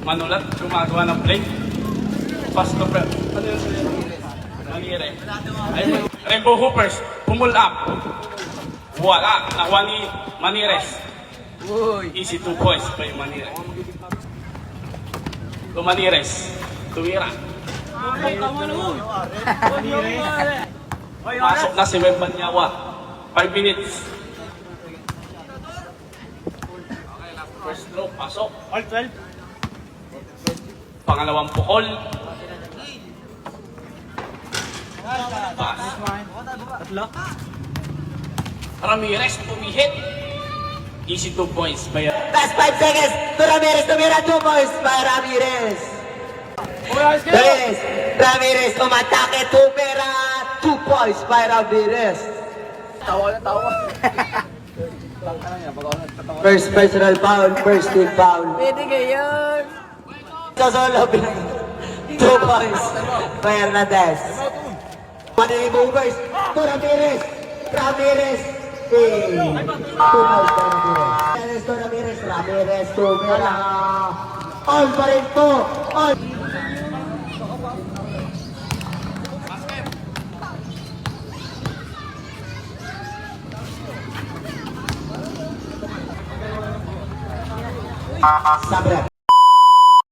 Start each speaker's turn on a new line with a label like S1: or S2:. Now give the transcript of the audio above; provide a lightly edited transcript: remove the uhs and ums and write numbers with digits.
S1: manulat, gumagawa ng play. Pasto, ano yun? Manire. Repo Hoopers, pull up. Wala, nakuha ni Manires. Easy 2 points pa yung Manires. Manires, tumira. Pasok na si Wemban Nyawa. 5 minutes. First stroke, pasok.
S2: All 12.
S1: Pangalawang pukol. Pass.
S2: Tatlo.
S1: Ramirez, pumihit. Easy 2 points.
S3: Last 5 seconds to Ramirez. Tumira 2 points by Ramirez. Ramirez umatake. Tumira 2 points by Ramirez.
S2: Tawa.
S3: First personal foul, first team foul.
S4: Pwede ngayon.
S3: Sa solo, 2 points by Hernandez. Manili movers to Ramirez. Ramirez. 2 points by Ramirez. To Ramirez. Ramirez tumira. All pa rin po. All. Sabre.